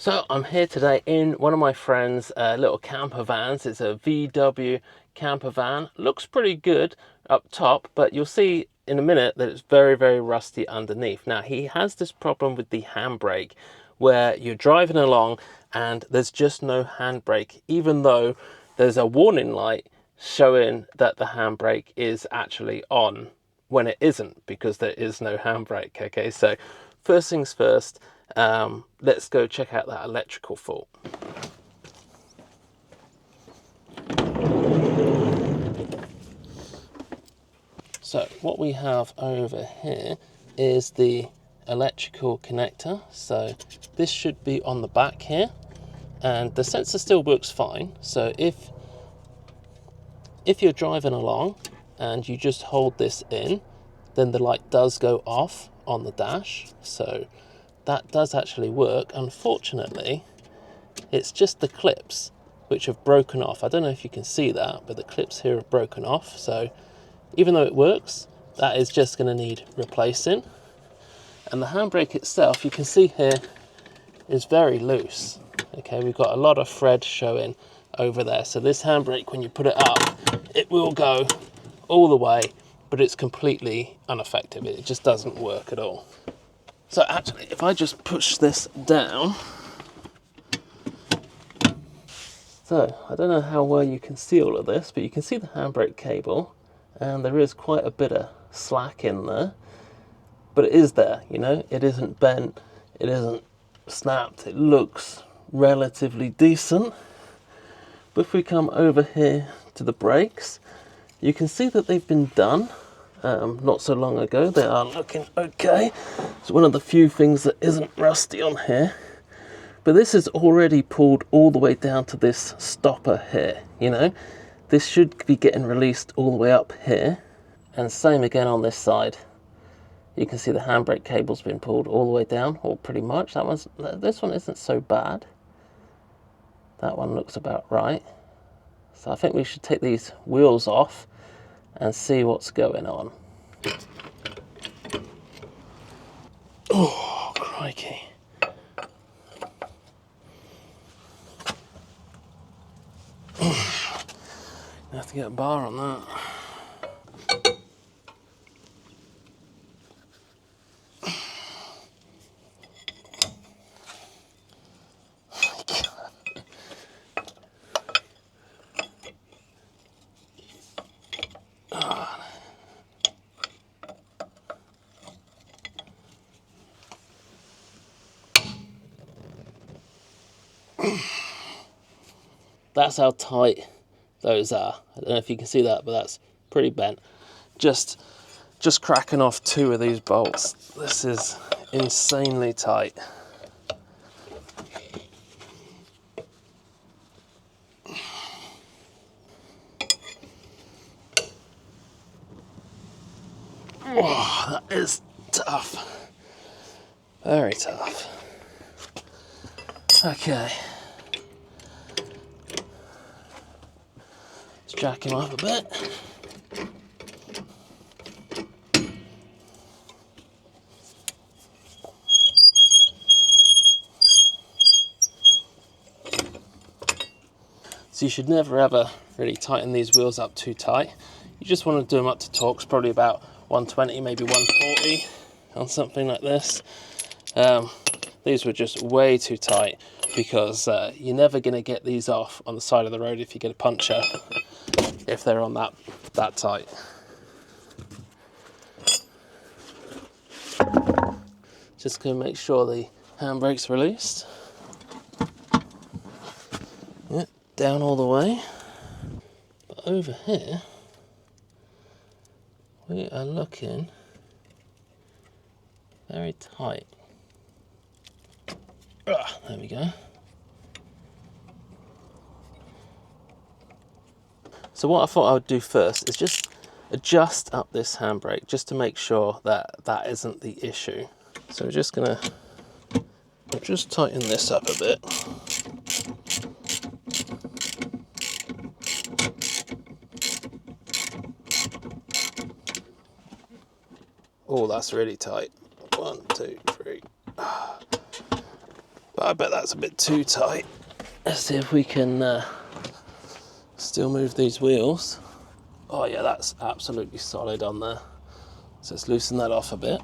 So I'm here today in one of my friend's little camper vans. It's a VW camper van. Looks pretty good up top, but you'll see in a minute that it's very, very rusty underneath. Now he has this problem with the handbrake where you're driving along and there's just no handbrake, even though there's a warning light showing that the handbrake is actually on when it isn't, because there is no handbrake. Okay, so first things first, let's go check out that electrical fault. So what we have over here is the electrical connector. So this should be on the back here, and the sensor still works fine. So if you're driving along and you just hold this in, then the light does go off on the dash. So that does actually work. Unfortunately, it's just the clips which have broken off. I don't know if you can see that, but the clips here have broken off. So even though it works, that is just going to need replacing. And the handbrake itself, you can see here, is very loose. Okay, we've got a lot of thread showing over there. So this handbrake, when you put it up, it will go all the way, but it's completely ineffective. It just doesn't work at all. So actually, if I just push this down, so I don't know how well you can see all of this, but you can see the handbrake cable, and there is quite a bit of slack in there, but it is there, you know, it isn't bent, it isn't snapped, it looks relatively decent. But if we come over here to the brakes, you can see that they've been done not so long ago. They are looking okay. It's one of the few things that isn't rusty on here. But this is already pulled all the way down to this stopper here, you know. This should be getting released all the way up here. And same again on this side. You can see the handbrake cable's been pulled all the way down, or pretty much. This one isn't so bad. That one looks about right. So I think we should take these wheels off and see what's going on. Oh, crikey. I have to get a bar on that. That's how tight those are. I don't know if you can see that, but that's pretty bent. Just cracking off 2 of these bolts. This is insanely tight. Oh, that is tough. Very tough. Okay. Let's jack him up a bit. So you should never ever really tighten these wheels up too tight. You just want to do them up to torques, probably about 120, maybe 140 on something like this. These were just way too tight, because you're never going to get these off on the side of the road if you get a puncture, if they're on that tight. Just going to make sure the handbrake's released. Yep, down all the way. But over here, we are looking very tight. There we go. So what I thought I would do first is just adjust up this handbrake, just to make sure that that isn't the issue. So we're just gonna just tighten this up a bit. Oh, that's really tight. 1, 2, 3. But I bet that's a bit too tight. Let's see if we can still move these wheels. Oh yeah, that's absolutely solid on there. So let's loosen that off a bit.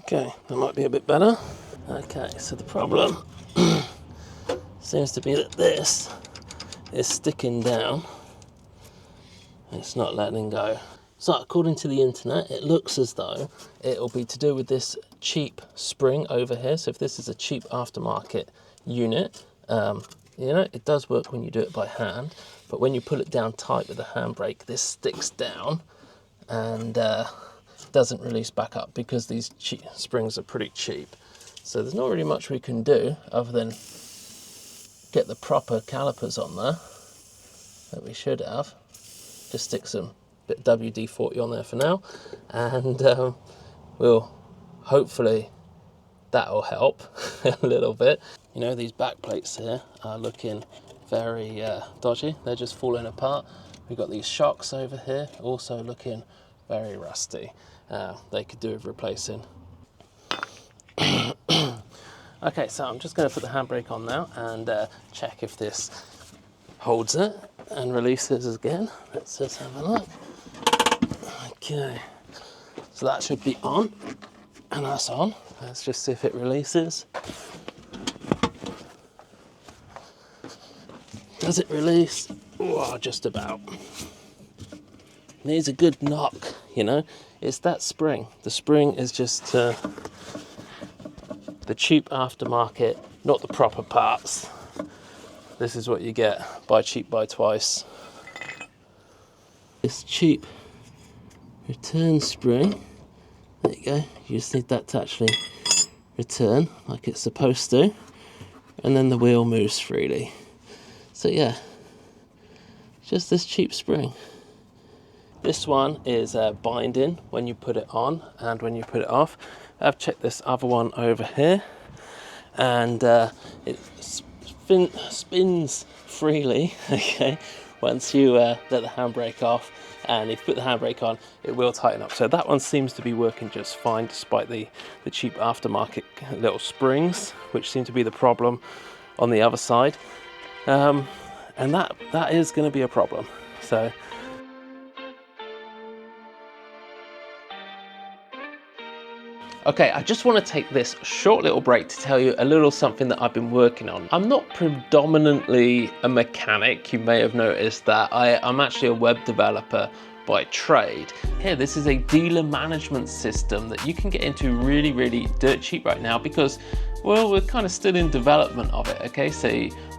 Okay, that might be a bit better. Okay, so the problem seems to be that this is sticking down. It's not letting go. So according to the internet, it looks as though it'll be to do with this cheap spring over here. So if this is a cheap aftermarket unit, you know, it does work when you do it by hand, but when you pull it down tight with a handbrake, this sticks down and doesn't release back up because these springs are pretty cheap. So there's not really much we can do other than get the proper calipers on there that we should have. Just stick some bit of WD-40 on there for now, and we'll hopefully that'll help a little bit. You know, these back plates here are looking very dodgy. They're just falling apart. We've got these shocks over here also looking very rusty. They could do with replacing. Okay, so I'm just going to put the handbrake on now and check if this holds it and releases again. Let's just have a look. Okay, so that should be on, and that's on. Let's just see if it releases. Does it release? Oh, just about. Needs a good knock, you know. It's that spring. The spring is just the cheap aftermarket, not the proper parts. This is what you get. Buy cheap, buy twice. This cheap return spring. There you go. You just need that to actually return like it's supposed to, and then the wheel moves freely. So yeah, just this cheap spring. This one is binding when you put it on and when you put it off. I've checked this other one over here, and it spins freely, okay, once you let the handbrake off, and if you put the handbrake on, it will tighten up. So that one seems to be working just fine, despite the cheap aftermarket little springs, which seem to be the problem on the other side. And that is going to be a problem. So okay, I just want to take this short little break to tell you a little something that I've been working on. I'm not predominantly a mechanic. You may have noticed that. I'm actually a web developer by trade. Here, this is a dealer management system that you can get into really, really dirt cheap right now because, well, we're kind of still in development of it, okay? So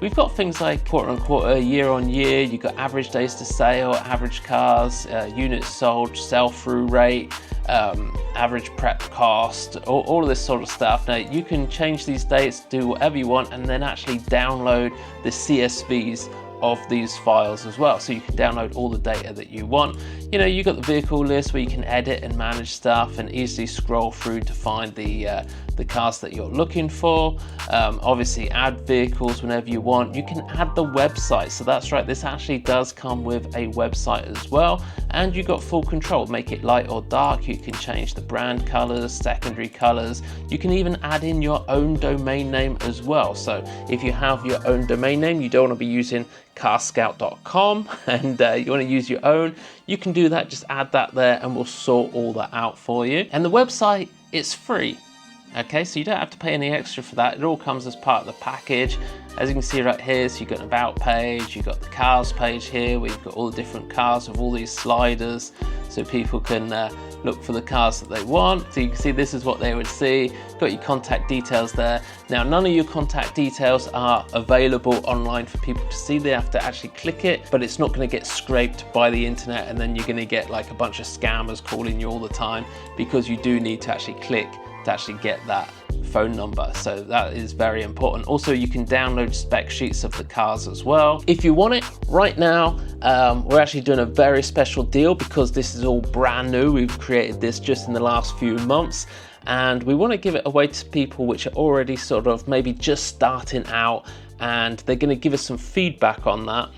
we've got things like quarter on quarter, year on year, you've got average days to sale, average cars, units sold, sell-through rate, average prep cost, all of this sort of stuff. Now you can change these dates, do whatever you want, and then actually download the CSVs of these files as well, so you can download all the data that you want. You know, you got the vehicle list where you can edit and manage stuff and easily scroll through to find the cars that you're looking for. Obviously add vehicles whenever you want. You can add the website, so that's right, this actually does come with a website as well, and you got full control. Make it light or dark, you can change the brand colors, secondary colors. You can even add in your own domain name as well. So if you have your own domain name, you don't want to be using carscout.com and you want to use your own, you can do that. Just add that there and we'll sort all that out for you. And the website is free, okay, so you don't have to pay any extra for that. It all comes as part of the package. As you can see right here, so you've got an about page, you've got the cars page here where you've got all the different cars with all these sliders so people can look for the cars that they want. So you can see this is what they would see. Got your contact details there. Now none of your contact details are available online for people to see. They have to actually click it, but it's not going to get scraped by the internet and then you're going to get like a bunch of scammers calling you all the time, because you do need to actually click to actually get that phone number. So that is very important. Also, you can download spec sheets of the cars as well if you want it. Right now, we're actually doing a very special deal because this is all brand new. We've created this just in the last few months, and we want to give it away to people which are already sort of maybe just starting out and they're going to give us some feedback on that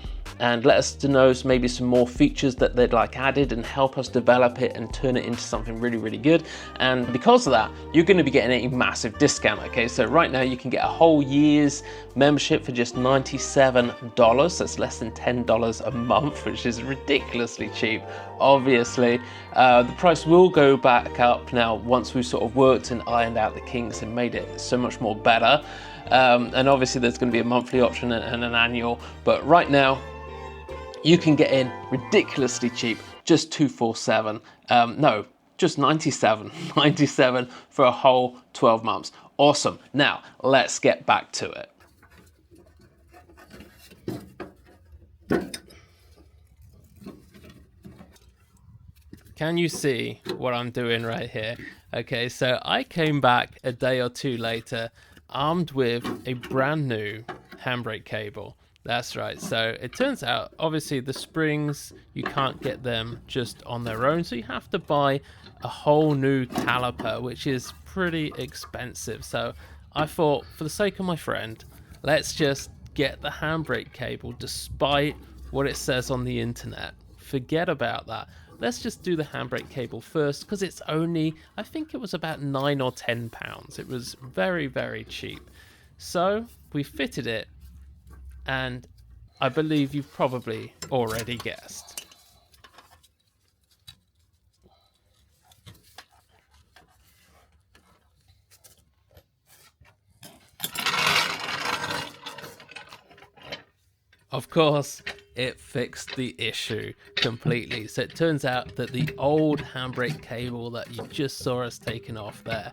and let us to know maybe some more features that they'd like added and help us develop it and turn it into something really, really good. And because of that, you're going to be getting a massive discount. Okay, so right now you can get a whole year's membership for just $97. That's less than $10 a month, which is ridiculously cheap. Obviously, the price will go back up now once we've sort of worked and ironed out the kinks and made it so much more better. And obviously there's going to be a monthly option and an annual, but right now you can get in ridiculously cheap, just $247. No, just $97 for a whole 12 months. Awesome. Now let's get back to it. Can you see what I'm doing right here? Okay, so I came back a day or two later armed with a brand new handbrake cable. That's right. So it turns out, obviously, the springs, you can't get them just on their own. So you have to buy a whole new caliper, which is pretty expensive. So I thought, for the sake of my friend, let's just get the handbrake cable despite what it says on the internet. Forget about that. Let's just do the handbrake cable first, because it's only, I think it was about £9 or £10. It was very, very cheap. So we fitted it, and I believe you've probably already guessed. Of course, it fixed the issue completely. So it turns out that the old handbrake cable that you just saw us taking off there,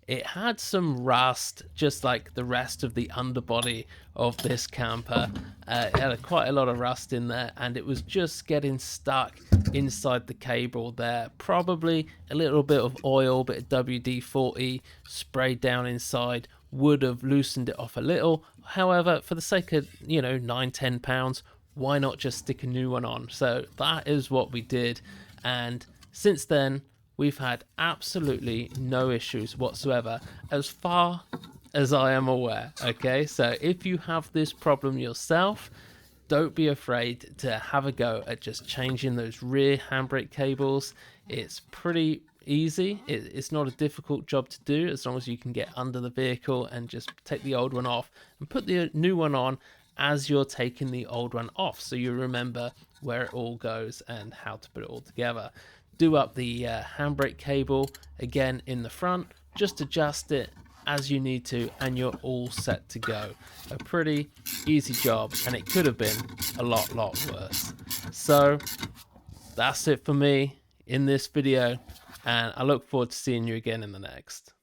it had some rust, just like the rest of the underbody of this camper. It had quite a lot of rust in there, and it was just getting stuck inside the cable there. Probably a little bit of oil, bit of WD-40 sprayed down inside would have loosened it off a little. However, for the sake of, £9-10, why not just stick a new one on? So that is what we did, and since then we've had absolutely no issues whatsoever, as far as I am aware. Okay, so if you have this problem yourself, don't be afraid to have a go at just changing those rear handbrake cables. It's pretty easy. It's not a difficult job to do, as long as you can get under the vehicle and just take the old one off and put the new one on as you're taking the old one off, so you remember where it all goes and how to put it all together. Do up the handbrake cable again in the front, just adjust it as you need to, and you're all set to go. A pretty easy job, and it could have been a lot worse. So that's it for me in this video, and I look forward to seeing you again in the next.